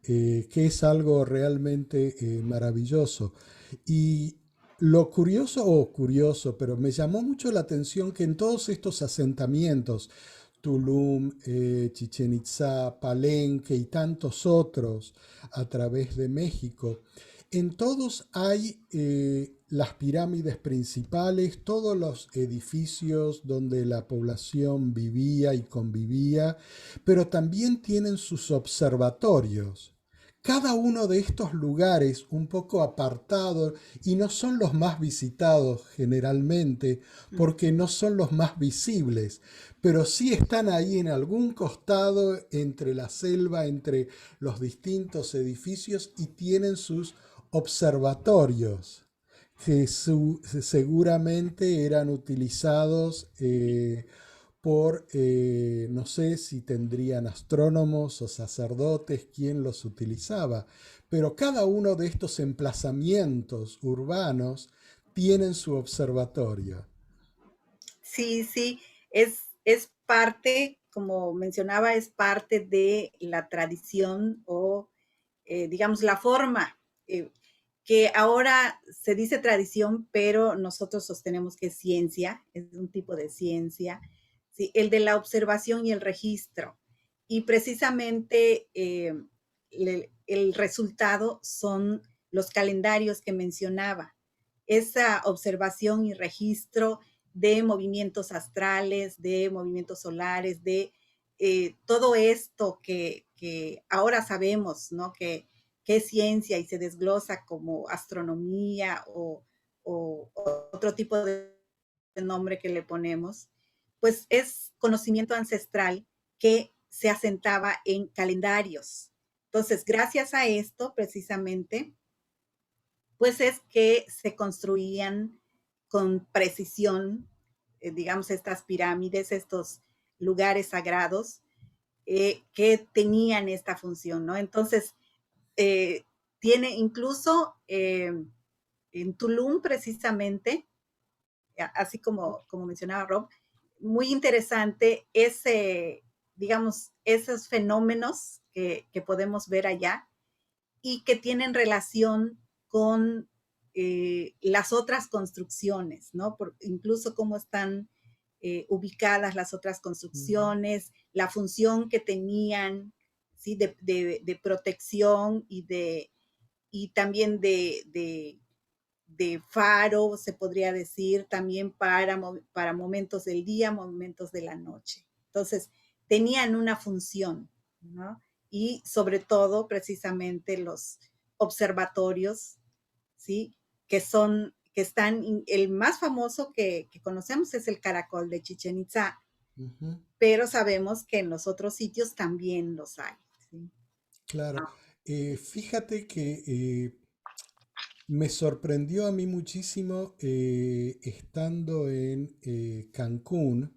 que es algo realmente maravilloso. Y lo curioso, pero me llamó mucho la atención que en todos estos asentamientos, Tulum, Chichen Itzá, Palenque y tantos otros a través de México. En todos hay las pirámides principales, todos los edificios donde la población vivía y convivía, pero también tienen sus observatorios. Cada uno de estos lugares un poco apartados y no son los más visitados generalmente porque no son los más visibles, pero sí están ahí en algún costado entre la selva, entre los distintos edificios y tienen sus observatorios que seguramente eran utilizados por, no sé si tendrían astrónomos o sacerdotes quien los utilizaba, pero cada uno de estos emplazamientos urbanos tienen su observatorio. Sí, sí, es parte, como mencionaba, es parte de la tradición o, digamos, la forma, que ahora se dice tradición, pero nosotros sostenemos que es ciencia, es un tipo de ciencia, ¿sí? El de la observación y el registro. Y precisamente el resultado son los calendarios que mencionaba. Esa observación y registro de movimientos astrales, de movimientos solares, de todo esto que ahora sabemos, ¿no? Que es ciencia y se desglosa como astronomía o otro tipo de nombre que le ponemos, pues es conocimiento ancestral que se asentaba en calendarios. Entonces, gracias a esto, precisamente, pues es que se construían con precisión, digamos, estas pirámides, estos lugares sagrados que tenían esta función, ¿no? Entonces, tiene incluso en Tulum precisamente, así como mencionaba Rob, muy interesante ese, digamos, esos fenómenos que podemos ver allá y que tienen relación con las otras construcciones, ¿no? Incluso cómo están ubicadas las otras construcciones, la función que tenían, ¿sí? De protección y también de faro, se podría decir, también para momentos del día, momentos de la noche. Entonces, tenían una función, ¿no? Y sobre todo, precisamente, los observatorios, ¿sí? Que están, el más famoso que conocemos es el Caracol de Chichen Itzá, pero sabemos que en los otros sitios también los hay, ¿sí? Claro. Fíjate que me sorprendió a mí muchísimo estando en Cancún,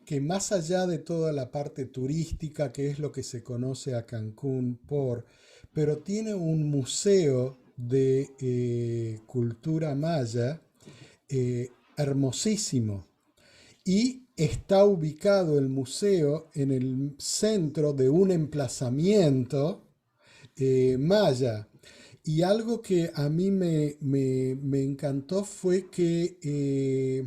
que más allá de toda la parte turística, que es lo que se conoce a Cancún pero tiene un museo de cultura maya hermosísimo. Y está ubicado el museo en el centro de un emplazamiento maya. Y algo que a mí me encantó fue que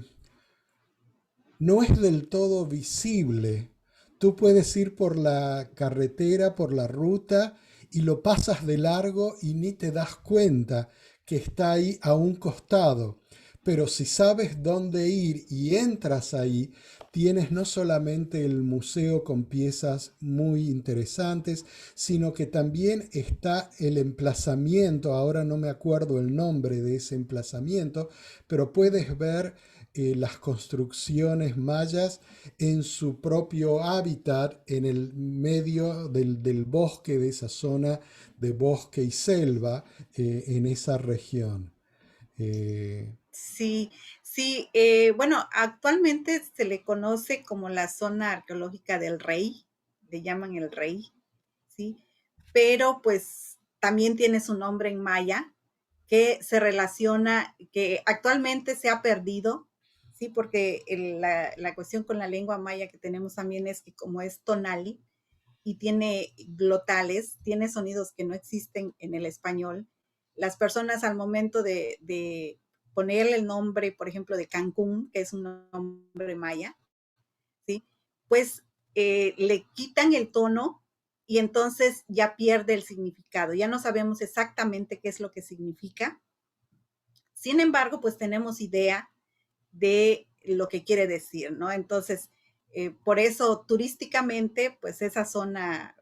no es del todo visible. Tú puedes ir por la carretera, por la ruta, y lo pasas de largo y ni te das cuenta que está ahí a un costado. Pero si sabes dónde ir y entras ahí, tienes no solamente el museo con piezas muy interesantes, sino que también está el emplazamiento. Ahora no me acuerdo el nombre de ese emplazamiento, pero puedes ver las construcciones mayas en su propio hábitat, en el medio del bosque, de esa zona de bosque y selva, en esa región. Sí, sí, bueno, actualmente se le conoce como la zona arqueológica del Rey, le llaman el Rey, ¿sí? Pero pues también tiene su nombre en maya, que se relaciona, que actualmente se ha perdido, ¿sí? Porque la cuestión con la lengua maya que tenemos también es que como es tonal y tiene glotales, tiene sonidos que no existen en el español, las personas al momento de ponerle el nombre, por ejemplo, de Cancún, que es un nombre maya, ¿sí? Pues le quitan el tono y entonces ya pierde el significado. Ya no sabemos exactamente qué es lo que significa. Sin embargo, pues tenemos idea de lo que quiere decir, ¿no? Entonces, por eso turísticamente, pues esa zona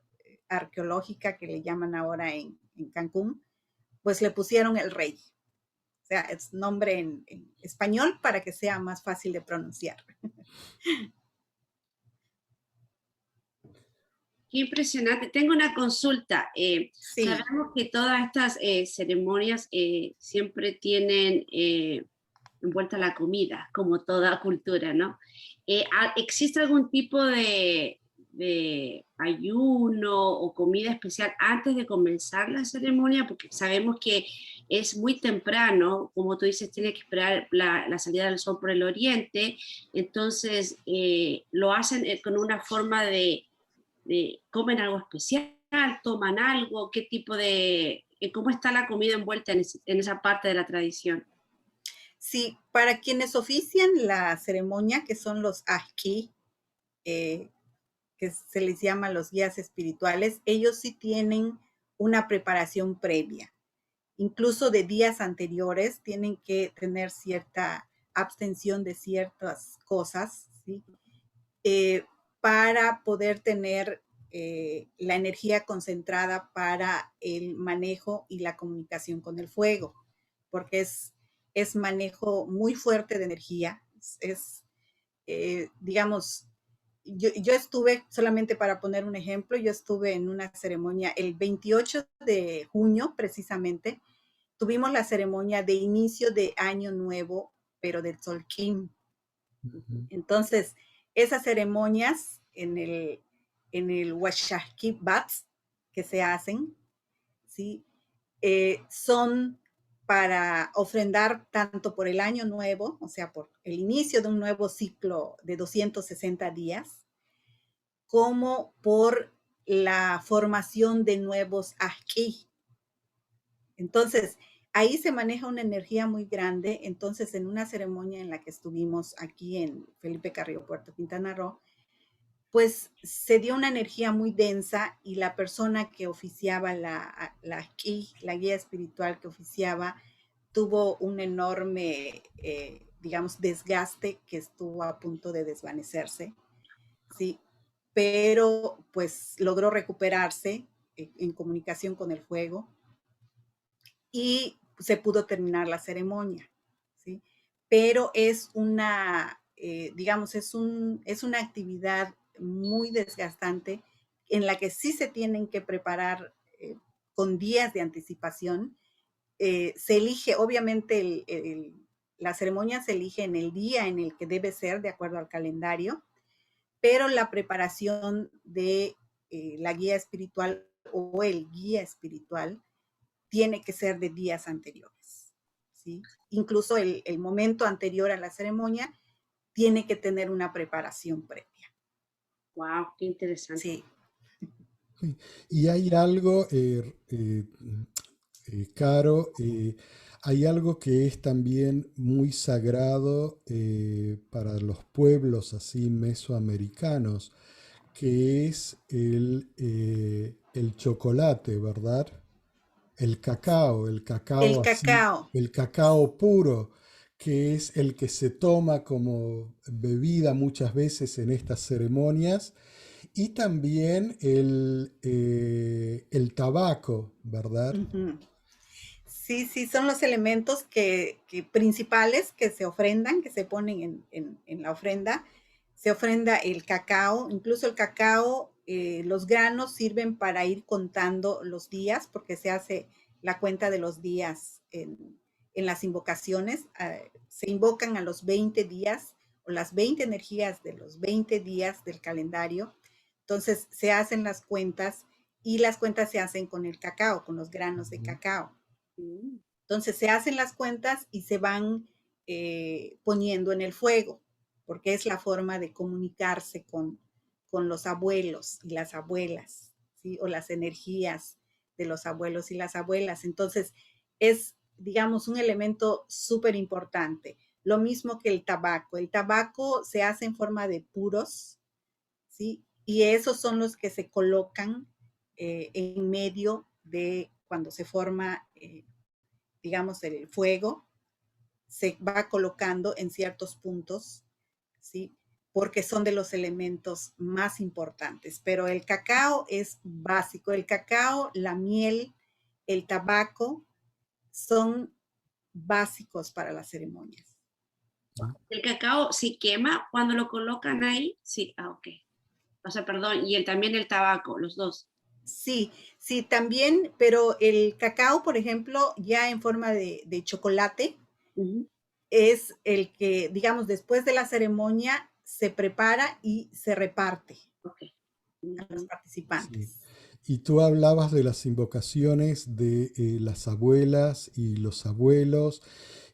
arqueológica que le llaman ahora en Cancún, pues le pusieron el Rey. O sea, es nombre en español para que sea más fácil de pronunciar. Qué impresionante. Tengo una consulta. Sí, Sabemos que todas estas ceremonias siempre tienen envuelta la comida, como toda cultura, ¿no? ¿Existe algún tipo de ayuno o comida especial antes de comenzar la ceremonia? Porque sabemos que es muy temprano, como tú dices, tiene que esperar la salida del sol por el oriente, entonces lo hacen con una forma comen algo especial, toman algo, qué tipo de, cómo está la comida envuelta en esa parte de la tradición. sí, para quienes ofician la ceremonia, que son los ajki, eh, que se les llama los guías espirituales, ellos sí tienen una preparación previa. Incluso de días anteriores tienen que tener cierta abstención de ciertas cosas, ¿sí? Eh, para poder tener la energía concentrada para el manejo y la comunicación con el fuego, porque es manejo muy fuerte de energía, digamos, yo estuve, solamente para poner un ejemplo, yo estuve en una ceremonia el 28 de junio, precisamente, tuvimos la ceremonia de inicio de Año Nuevo, pero del Tzolk'in. Ujú. Entonces, esas ceremonias en el Washahki Bats que se hacen, ¿sí? Son para ofrendar tanto por el año nuevo, o sea, por el inicio de un nuevo ciclo de 260 días, como por la formación de nuevos Ahki. Entonces, ahí se maneja una energía muy grande. Entonces, en una ceremonia en la que estuvimos aquí en Felipe Carrillo, Puerto Quintana Roo, pues se dio una energía muy densa y la persona que oficiaba la guía espiritual que oficiaba, tuvo un enorme, digamos, desgaste que estuvo a punto de desvanecerse, ¿sí? Pero pues logró recuperarse en comunicación con el fuego y se pudo terminar la ceremonia, ¿sí? Pero es una, digamos, es una actividad muy desgastante en la que sí se tienen que preparar con días de anticipación. Se elige, obviamente, la ceremonia se elige en el día en el que debe ser, de acuerdo al calendario, pero la preparación de la guía espiritual o el guía espiritual tiene que ser de días anteriores, ¿sí? Incluso el momento anterior a la ceremonia tiene que tener una preparación previa. Wow, qué interesante. Sí. Y hay algo, Caro, hay algo que es también muy sagrado para los pueblos así mesoamericanos, que es el chocolate, ¿verdad? El Así, cacao. el cacao puro, que es el que se toma como bebida muchas veces en estas ceremonias, y también el tabaco, ¿verdad? Uh -huh. Sí, sí, son los elementos que principales que se ofrendan, que se ponen en la ofrenda. Se ofrenda el cacao, incluso el cacao, los granos sirven para ir contando los días, porque se hace la cuenta de los días en las invocaciones. Se invocan a los 20 días o las 20 energías de los 20 días del calendario. Entonces se hacen las cuentas y las cuentas se hacen con el cacao, con los granos de cacao. Entonces se hacen las cuentas y se van poniendo en el fuego, porque es la forma de comunicarse con los abuelos y las abuelas, ¿sí? O las energías de los abuelos y las abuelas. Entonces es, digamos, un elemento súper importante. Lo mismo que el tabaco. El tabaco se hace en forma de puros, ¿sí? Y esos son los que se colocan en medio de cuando se forma, digamos, el fuego, se va colocando en ciertos puntos, ¿sí? Porque son de los elementos más importantes. Pero el cacao es básico. El cacao, la miel, el tabaco son básicos para las ceremonias. El cacao se quema cuando lo colocan ahí. Sí, ok. O sea, perdón, y también el tabaco, los dos. Sí, sí, también, pero el cacao, por ejemplo, ya en forma de chocolate, es el que, digamos, después de la ceremonia se prepara y se reparte a los participantes. Sí. Y tú hablabas de las invocaciones de las abuelas y los abuelos,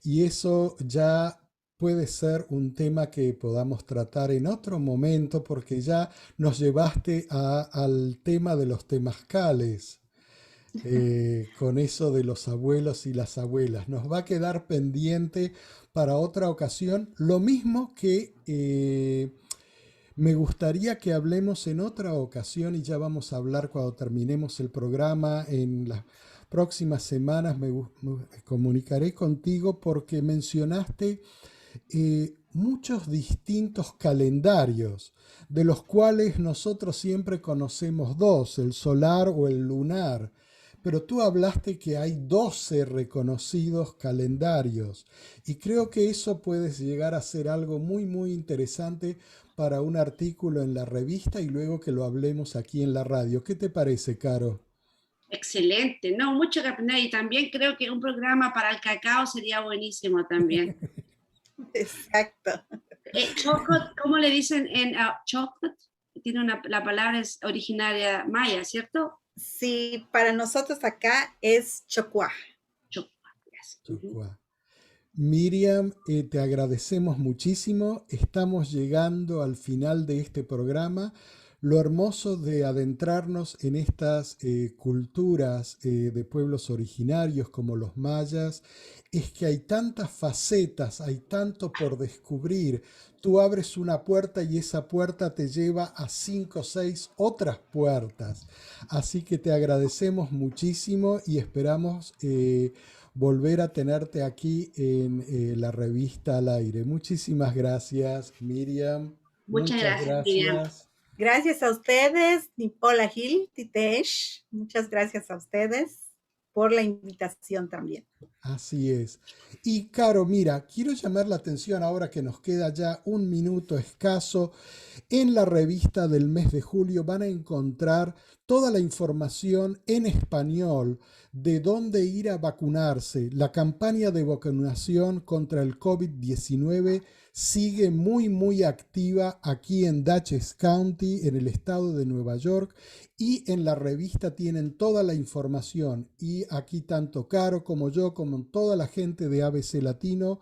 y eso ya puede ser un tema que podamos tratar en otro momento, porque ya nos llevaste al tema de los temazcales, con eso de los abuelos y las abuelas. Nos va a quedar pendiente para otra ocasión, lo mismo que me gustaría que hablemos en otra ocasión, y ya vamos a hablar cuando terminemos el programa. En las próximas semanas me comunicaré contigo porque mencionaste muchos distintos calendarios, de los cuales nosotros siempre conocemos dos, el solar o el lunar. Pero tú hablaste que hay 12 reconocidos calendarios, y creo que eso puede llegar a ser algo muy, muy interesante para un artículo en la revista y luego que lo hablemos aquí en la radio. ¿Qué te parece, Caro? Excelente, no, mucho que aprender y también creo que un programa para el cacao sería buenísimo también. Exacto. Chocolate, ¿cómo le dicen en chocolate? Tiene la palabra es originaria maya, ¿cierto? Sí, para nosotros acá es chocuá. Chocua. Miriam, te agradecemos muchísimo. Estamos llegando al final de este programa. Lo hermoso de adentrarnos en estas culturas de pueblos originarios como los mayas es que hay tantas facetas, hay tanto por descubrir. Tú abres una puerta y esa puerta te lleva a 5 o 6 otras puertas. Así que te agradecemos muchísimo y esperamos volver a tenerte aquí en la revista Al Aire. Muchísimas gracias, Miriam. Muchas Muchas gracias, Miriam. gracias. Gracias a ustedes, Nipola Gil, Titesh. Muchas gracias a ustedes por la invitación también. Así es. Y Caro, mira, quiero llamar la atención ahora que nos queda ya un minuto escaso. En la revista del mes de julio van a encontrar toda la información en español de dónde ir a vacunarse. La campaña de vacunación contra el COVID-19 sigue muy, muy activa aquí en Dutchess County, en el estado de Nueva York, y en la revista tienen toda la información. Y aquí tanto Caro como yo, como toda la gente de ABC Latino,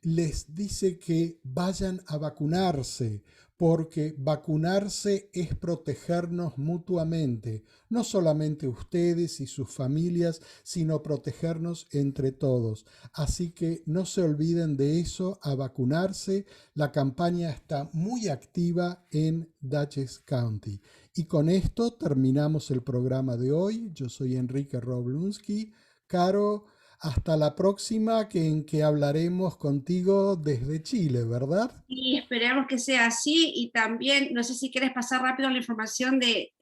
les dice que vayan a vacunarse, porque vacunarse es protegernos mutuamente, no solamente ustedes y sus familias, sino protegernos entre todos. Así que no se olviden de eso, a vacunarse. La campaña está muy activa en Dutchess County. Y con esto terminamos el programa de hoy. Yo soy Enrique Roblunsky. Caro, hasta la próxima en que hablaremos contigo desde Chile, ¿verdad? Y esperemos que sea así. Y también, no sé si quieres pasar rápido la información del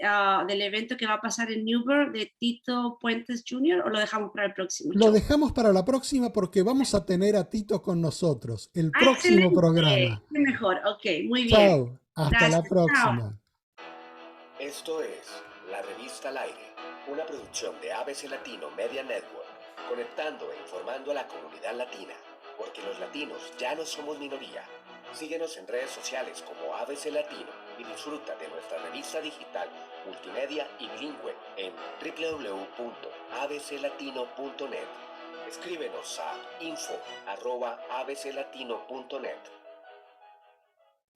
evento que va a pasar en Newburgh de Tito Puentes Jr. o lo dejamos para el próximo Lo show. dejamos para la próxima porque vamos a tener a Tito con nosotros, el Ah, próximo excelente. programa. Qué mejor. Ok, muy bien. Chao, hasta la Gracias. Chao. próxima. Esto es La Revista al Aire, una producción de ABC Latino Media Network, conectando e informando a la comunidad latina, porque los latinos ya no somos minoría. Síguenos en redes sociales como ABC Latino y disfruta de nuestra revista digital, multimedia y bilingüe en www.abclatino.net. Escríbenos a info@abclatino.net.